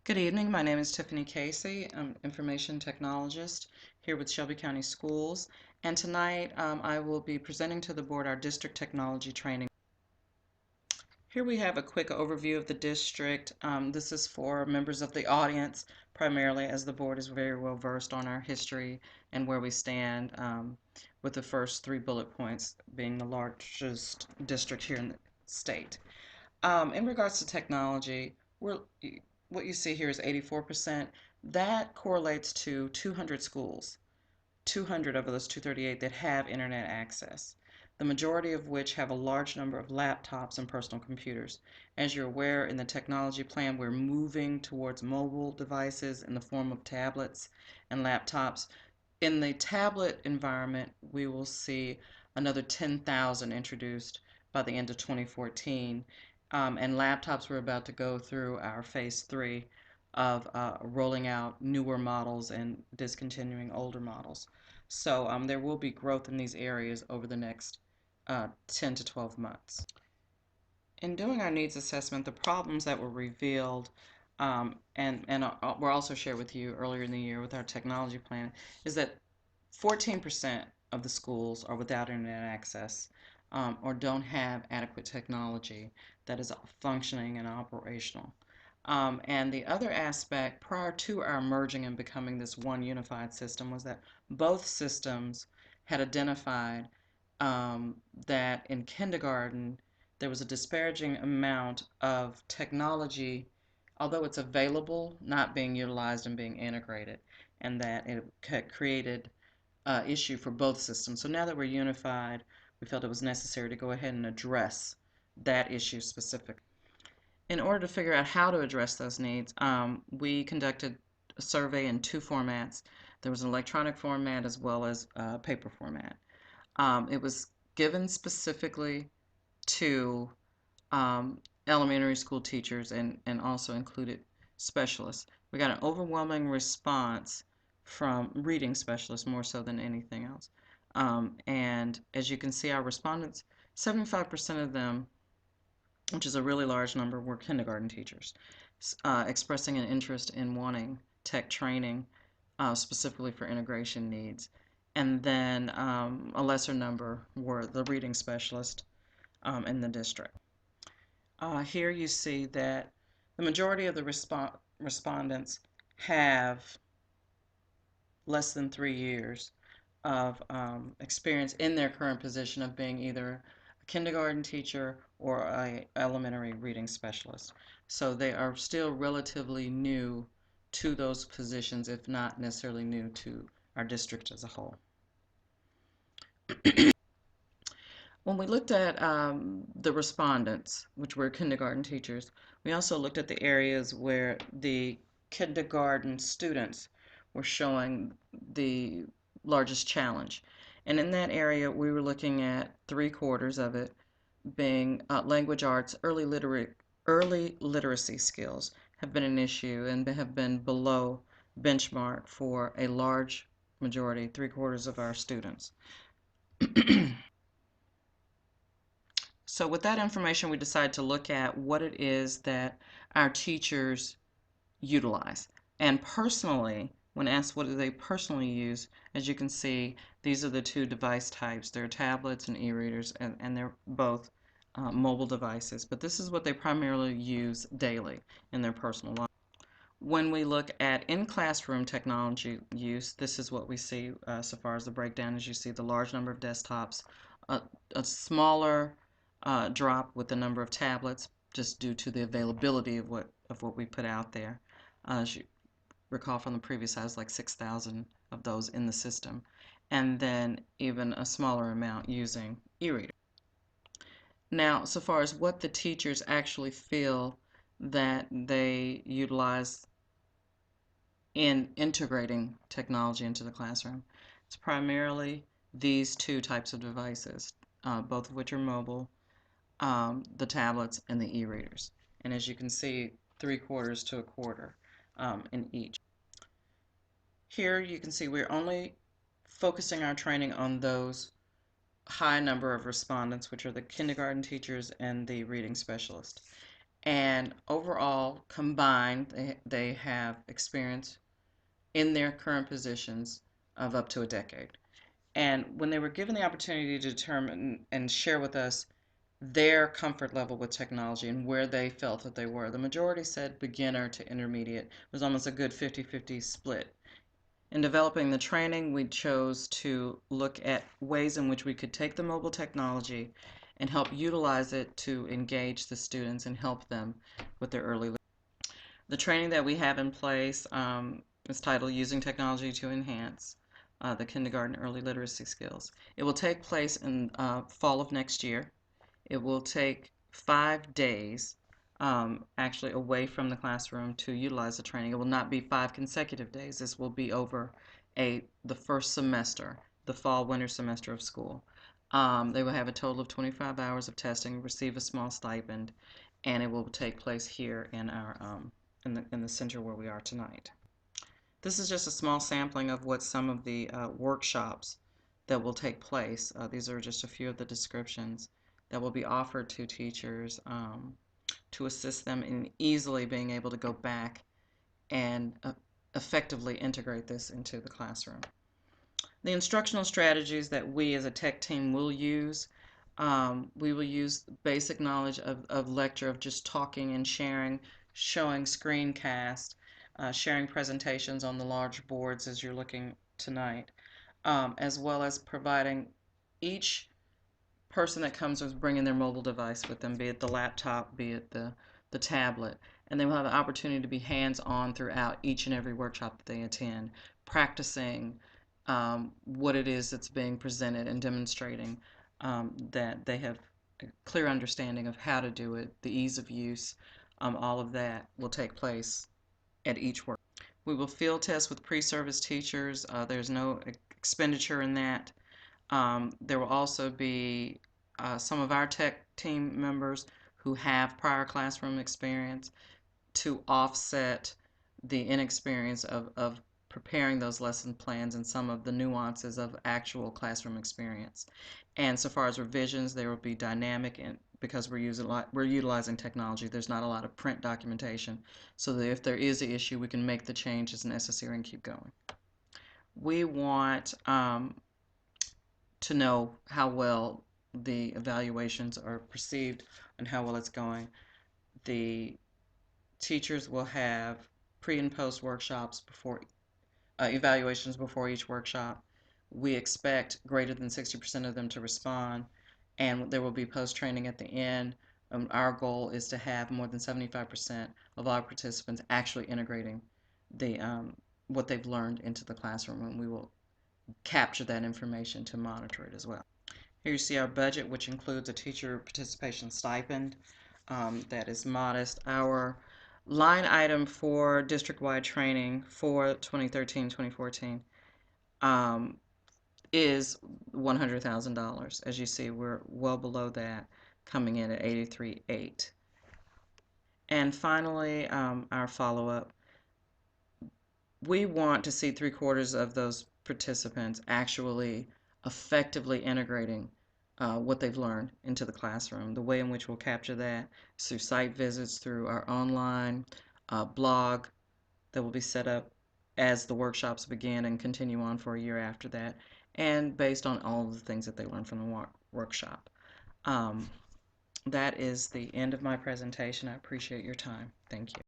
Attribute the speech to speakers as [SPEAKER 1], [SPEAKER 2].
[SPEAKER 1] Good evening. My name is Tiffany Casey. I'm information technologist here with Shelby County Schools. And tonight I will be presenting to the board our district technology training. Here we have a quick overview of the district. This is for members of the audience, primarily, as the board is very well versed on our history and where we stand, with the first three bullet points being the largest district here in the state. In regards to technology, what you see here is 84%. That correlates to 200 schools, 200 of those 238 that have internet access, the majority of which have a large number of laptops and personal computers. As you're aware, in the technology plan, we're moving towards mobile devices in the form of tablets and laptops. In the tablet environment, we will see another 10,000 introduced by the end of 2014. And laptops, we're about to go through our phase three of rolling out newer models and discontinuing older models. So there will be growth in these areas over the next 10 to 12 months. In doing our needs assessment, the problems that were revealed and were also shared with you earlier in the year with our technology plan is that 14% of the schools are without internet access or don't have adequate technology that is functioning and operational. And the other aspect prior to our merging and becoming this one unified system was that both systems had identified that in kindergarten there was a disparaging amount of technology, although it's available, not being utilized and being integrated, and that it had created issue for both systems. So now that we're unified, we felt it was necessary to go ahead and address that issue specifically. In order to figure out how to address those needs, we conducted a survey in two formats. There was an electronic format as well as a paper format. It was given specifically to elementary school teachers and also included specialists. We got an overwhelming response from reading specialists more so than anything else. And as you can see, our respondents, 75% of them, which is a really large number, were kindergarten teachers, expressing an interest in wanting tech training specifically for integration needs. And then a lesser number were the reading specialists in the district. Here you see that the majority of the respondents have less than 3 years of experience in their current position of being either a kindergarten teacher or a elementary reading specialist. So they are still relatively new to those positions, if not necessarily new to our district as a whole. When we looked at the respondents, which were kindergarten teachers, we also looked at the areas where the kindergarten students were showing the largest challenge. And in that area, we were looking at 3/4 of it being language arts, early literacy skills have been an issue and have been below benchmark for a large majority, 3/4 of our students. So with that information, we decided to look at what it is that our teachers utilize. And personally, when asked what do they personally use, as you can see, these are the two device types. They're tablets and e-readers, and they're both mobile devices. But this is what they primarily use daily in their personal life. When we look at in-classroom technology use, this is what we see so far as the breakdown. As you see, the large number of desktops, a smaller drop with the number of tablets, just due to the availability of what we put out there. As you recall from the previous, I was like 6,000 of those in the system, and then even a smaller amount using e-reader. Now, so far as what the teachers actually feel that they utilize in integrating technology into the classroom, it's primarily these two types of devices, both of which are mobile, the tablets and the e-readers. And as you can see, 3/4 to 1/4 in each. Here you can see we're only focusing our training on those high number of respondents, which are the kindergarten teachers and the reading specialists. And overall, combined, they have experience in their current positions of up to a decade. And when they were given the opportunity to determine and share with us their comfort level with technology and where they felt that they were, the majority said beginner to intermediate. It was almost a good 50-50 split. In developing the training, we chose to look at ways in which we could take the mobile technology and help utilize it to engage the students and help them with their early. The training that we have in place is titled Using Technology to Enhance the Kindergarten Early Literacy Skills. It will take place in fall of next year. It will take 5 days actually away from the classroom to utilize the training. It will not be 5 consecutive days. This will be over the first semester, the fall winter semester of school. They will have a total of 25 hours of testing, receive a small stipend, and it will take place here in our in the center where we are tonight. This is just a small sampling of what some of the workshops that will take place. These are just a few of the descriptions that will be offered to teachers to assist them in easily being able to go back and effectively integrate this into the classroom. The instructional strategies that we as a tech team will use, we will use basic knowledge of lecture, of just talking and sharing, showing screencast, sharing presentations on the large boards as you're looking tonight, as well as providing each person that comes is bringing their mobile device with them, be it the laptop, be it the tablet, and they will have the opportunity to be hands-on throughout each and every workshop that they attend, practicing what it is that's being presented and demonstrating that they have a clear understanding of how to do it, the ease of use, all of that will take place at each work. We will field test with pre-service teachers. There's no expenditure in that. There will also be some of our tech team members who have prior classroom experience to offset the inexperience of preparing those lesson plans and some of the nuances of actual classroom experience. And so far as revisions, there will be dynamic, and because we're utilizing technology, there's not a lot of print documentation, so that if there is an issue, we can make the changes necessary and keep going. We want to know how well the evaluations are perceived and how well it's going. The teachers will have pre and post workshops before evaluations before each workshop. We expect greater than 60% of them to respond, and there will be post training at the end. Our goal is to have more than 75% of our participants actually integrating the what they've learned into the classroom, and we will capture that information to monitor it as well. Here you see our budget, which includes a teacher participation stipend that is modest. Our line item for district-wide training for 2013-2014 is $100,000. As you see, we're well below that, coming in at 83.8. And finally, our follow-up. We want to see 3/4 of those participants actually effectively integrating what they've learned into the classroom. The way in which we'll capture that is through site visits, through our online blog that will be set up as the workshops begin and continue on for a year after that, and based on all of the things that they learned from the workshop. That is the end of my presentation. I appreciate your time. Thank you.